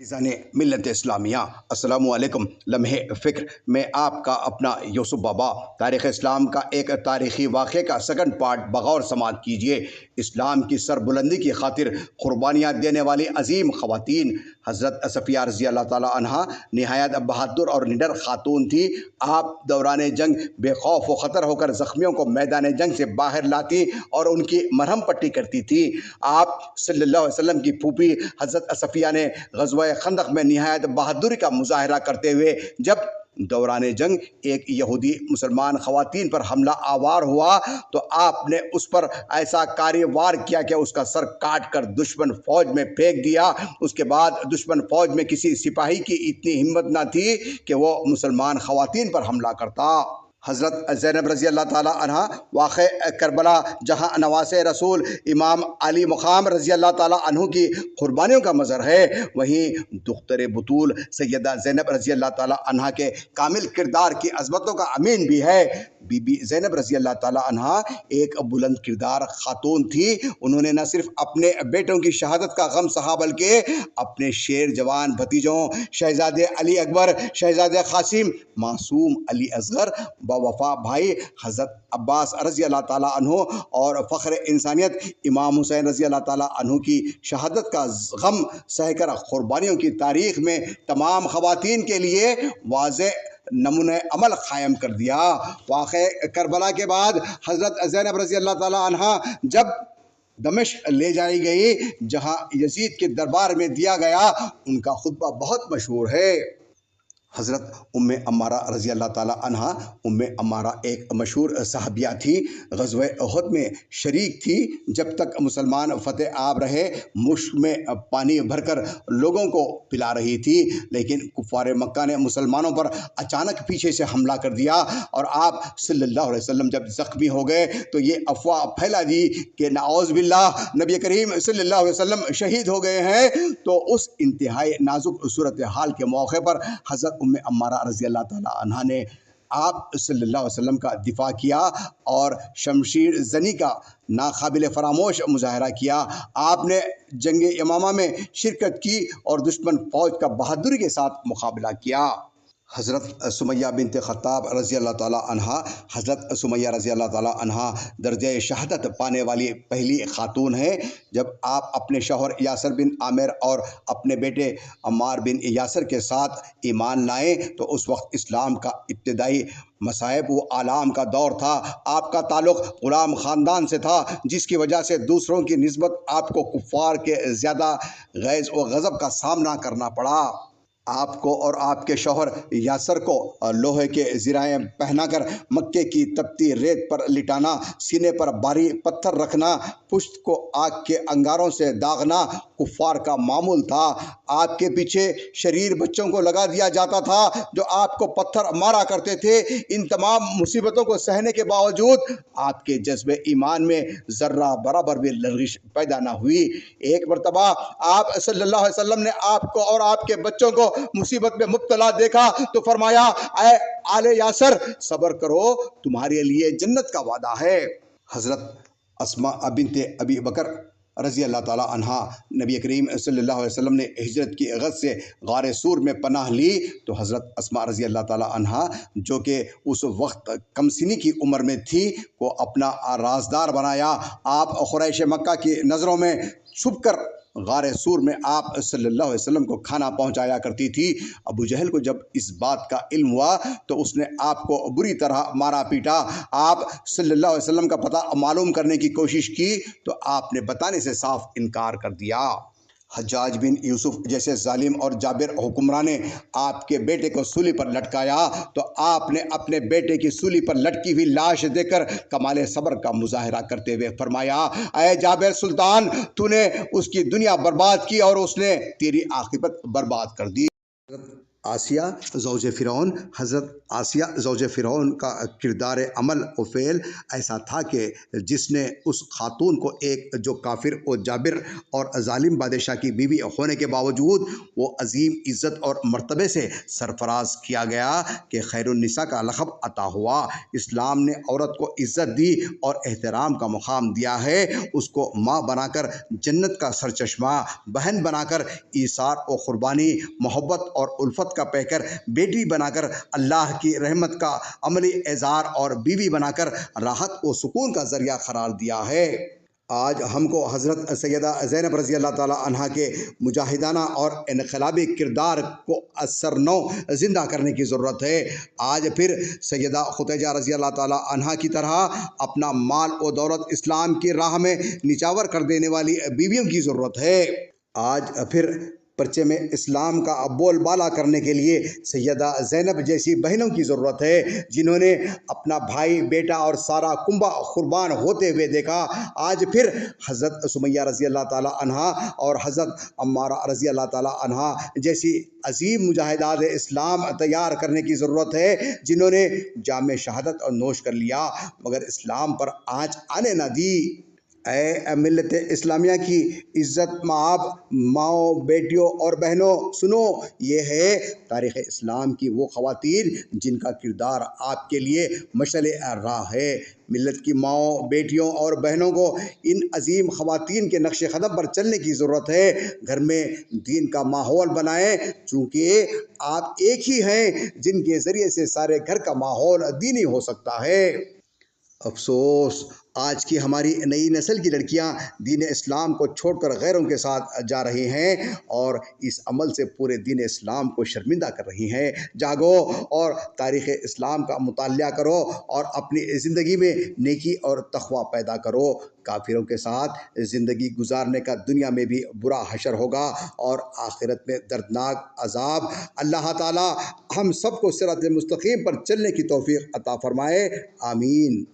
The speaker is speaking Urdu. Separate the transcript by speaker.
Speaker 1: فیضان ملت اسلامیہ السلام علیکم۔ لمحے فکر میں آپ کا اپنا یوسف بابا تاریخ اسلام کا ایک تاریخی واقعے کا سیکنڈ پارٹ بغور سماعت کیجیے۔ اسلام کی سربلندی کی خاطر قربانیاں دینے والی عظیم خواتین حضرت صفیہ رضی اللہ تعالی عنہا نہایت بہادر اور نڈر خاتون تھی۔ آپ دوران جنگ بے خوف و خطر ہو کر زخمیوں کو میدان جنگ سے باہر لاتی اور ان کی مرہم پٹی کرتی تھی۔ آپ صلی اللہ علیہ وسلم کی پھوپھی حضرت صفیہ نے غزوہ خندق میں نہایت بہادری کا مظاہرہ کرتے ہوئے جب دوران جنگ ایک یہودی مسلمان خواتین پر حملہ آور ہوا تو آپ نے اس پر ایسا کاری وار کیا کہ اس کا سر کاٹ کر دشمن فوج میں پھینک دیا۔ اس کے بعد دشمن فوج میں کسی سپاہی کی اتنی ہمت نہ تھی کہ وہ مسلمان خواتین پر حملہ کرتا۔ حضرت زینب رضی اللہ تعالی عنہ واقع کربلا جہاں نواس رسول امام علی مقام رضی اللہ تعالی عنہ کی قربانیوں کا مظہر ہے، وہیں دختر بطول سیدہ زینب رضی اللہ تعالی عنہ کے کامل کردار کی عظمتوں کا امین بھی ہے۔ بی بی زینب رضی اللہ تعالی عنہ ایک بلند کردار خاتون تھی۔ انہوں نے نہ صرف اپنے بیٹوں کی شہادت کا غم سہا بلکہ اپنے شیر جوان بھتیجوں شہزادے علی اکبر، شہزادے قاسم، معصوم علی اصغر، وفا بھائی حضرت عباس رضی اللہ تعالیٰ عنہ اور فخر انسانیت امام حسین رضی اللہ تعالیٰ عنہ کی شہادت کا غم سہ کر قربانیوں کی تاریخ میں تمام خواتین کے لیے واضح نمونہ عمل قائم کر دیا۔ واقع کربلا کے بعد حضرت زینب رضی اللہ تعالیٰ عنہ جب دمشق لے جائی گئی جہاں یزید کے دربار میں دیا گیا، ان کا خطبہ بہت مشہور ہے۔ حضرت ام عمارہ رضی اللہ تعالی عنہ ام عمارہ ایک مشہور صحابیہ تھی۔ غزوہ احد میں شریک تھی۔ جب تک مسلمان فتح آب رہے مشک میں پانی بھر کر لوگوں کو پلا رہی تھی، لیکن کفار مکہ نے مسلمانوں پر اچانک پیچھے سے حملہ کر دیا اور آپ صلی اللہ علیہ وسلم جب زخمی ہو گئے تو یہ افواہ پھیلا دی کہ نعوذ باللہ نبی کریم صلی اللہ علیہ وسلم شہید ہو گئے ہیں۔ تو اس انتہائی نازک صورتحال کے موقع پر حضرت ام عمارہ رضی اللہ تعالی عنہ نے آپ صلی اللہ علیہ وسلم کا دفاع کیا اور شمشیر زنی کا ناقابل فراموش مظاہرہ کیا۔ آپ نے جنگ یمامہ میں شرکت کی اور دشمن فوج کا بہادری کے ساتھ مقابلہ کیا۔ حضرت سمیہ بنت خطاب رضی اللہ تعالیٰ عنہ حضرت سمیہ رضی اللہ تعالیٰ عنہ درجہ شہادت پانے والی پہلی خاتون ہیں۔ جب آپ اپنے شوہر یاسر بن عامر اور اپنے بیٹے عمار بن یاسر کے ساتھ ایمان لائیں تو اس وقت اسلام کا ابتدائی مصائب و آلام کا دور تھا۔ آپ کا تعلق غلام خاندان سے تھا، جس کی وجہ سے دوسروں کی نسبت آپ کو کفار کے زیادہ غیظ و غضب کا سامنا کرنا پڑا۔ آپ کو اور آپ کے شوہر یاسر کو لوہے کے زرائیں پہنا کر مکے کی تپتی ریت پر لٹانا، سینے پر بھاری پتھر رکھنا، پشت کو آگ کے انگاروں سے داغنا کفار کا معمول تھا۔ آپ کے پیچھے شریر بچوں کو لگا دیا جاتا تھا جو آپ کو پتھر مارا کرتے تھے۔ ان تمام مصیبتوں کو سہنے کے باوجود آپ کے جذب ایمان میں ذرہ برابر بھی لرزش پیدا نہ ہوئی۔ ایک مرتبہ آپ صلی اللہ علیہ وسلم نے آپ کو اور آپ کے بچوں کو مصیبت میں مبتلا دیکھا تو فرمایا، اے آل یاسر صبر کرو، تمہارے لیے جنت کا وعدہ ہے۔ حضرت اسماء بنت ابی بکر رضی اللہ تعالی عنہ نبی کریم صلی اللہ علیہ وسلم نے ہجرت کی غرض سے غار سور میں پناہ لی تو حضرت اسماء رضی اللہ تعالی عنہ جو کہ اس وقت کم سنی کی عمر میں تھی کو اپنا رازدار بنایا۔ آپ قریش مکہ کی نظروں میں چھپ کر غار سور میں آپ صلی اللہ علیہ وسلم کو کھانا پہنچایا کرتی تھی۔ ابو جہل کو جب اس بات کا علم ہوا تو اس نے آپ کو بری طرح مارا پیٹا۔ آپ صلی اللہ علیہ وسلم کا پتہ معلوم کرنے کی کوشش کی تو آپ نے بتانے سے صاف انکار کر دیا۔ حجاج بن یوسف جیسے ظالم اور جابر حکمران نے آپ کے بیٹے کو سولی پر لٹکایا تو آپ نے اپنے بیٹے کی سولی پر لٹکی ہوئی لاش دیکھ کر کمال صبر کا مظاہرہ کرتے ہوئے فرمایا، اے جابر سلطان، تو نے اس کی دنیا برباد کی اور اس نے تیری عاقبت برباد کر دی۔ آسیہ زوج فرعون حضرت آسیہ زوج فرعون کا کردار عمل و فعل ایسا تھا کہ جس نے اس خاتون کو ایک جو کافر و جابر اور ظالم بادشاہ کی بیوی ہونے کے باوجود وہ عظیم عزت اور مرتبے سے سرفراز کیا گیا کہ خیر النساء کا لقب عطا ہوا۔ اسلام نے عورت کو عزت دی اور احترام کا مقام دیا ہے، اس کو ماں بنا کر جنت کا سرچشمہ، بہن بنا کر ایثار و قربانی، محبت اور الفت کا پیکر، بیٹی بنا کر اللہ کی رحمت کا عملی اظہار اور بیوی بنا کر راحت و سکون کا ذریعہ قرار دیا ہے۔ آج ہم کو حضرت سیدہ زینب رضی اللہ تعالی عنہ کے مجاہدانہ اور انقلابی کردار کو اثر نو زندہ کرنے کی ضرورت ہے۔ آج پھر سیدہ خدیجہ رضی اللہ تعالی عنہ کی طرح اپنا مال و دولت اسلام کی راہ میں نچاور کر دینے والی بیویوں کی ضرورت ہے۔ آج پھر پرچے میں اسلام کا بول بالا کرنے کے لیے سیدہ زینب جیسی بہنوں کی ضرورت ہے، جنہوں نے اپنا بھائی، بیٹا اور سارا کنبہ قربان ہوتے ہوئے دیکھا۔ آج پھر حضرت سمیہ رضی اللہ تعالی عنہا اور حضرت عمارہ رضی اللہ تعالی عنہا جیسی عظیم مجاہدات اسلام تیار کرنے کی ضرورت ہے، جنہوں نے جام شہادت نوش کر لیا مگر اسلام پر آنچ آنے نہ دی۔ اے ملت اسلامیہ کی عزت مآب ماؤں، بیٹیوں اور بہنوں، سنو، یہ ہے تاریخ اسلام کی وہ خواتین جن کا کردار آپ کے لیے مشعل راہ ہے۔ ملت کی ماؤں، بیٹیوں اور بہنوں کو ان عظیم خواتین کے نقش قدم پر چلنے کی ضرورت ہے۔ گھر میں دین کا ماحول بنائیں، چونکہ آپ ایک ہی ہیں جن کے ذریعے سے سارے گھر کا ماحول دینی ہو سکتا ہے۔ افسوس، آج کی ہماری نئی نسل کی لڑکیاں دین اسلام کو چھوڑ کر غیروں کے ساتھ جا رہی ہیں اور اس عمل سے پورے دین اسلام کو شرمندہ کر رہی ہیں۔ جاگو اور تاریخ اسلام کا مطالعہ کرو اور اپنی زندگی میں نیکی اور تقوی پیدا کرو۔ کافروں کے ساتھ زندگی گزارنے کا دنیا میں بھی برا حشر ہوگا اور آخرت میں دردناک عذاب۔ اللہ تعالی ہم سب کو صراط مستقیم پر چلنے کی توفیق عطا فرمائے، آمین۔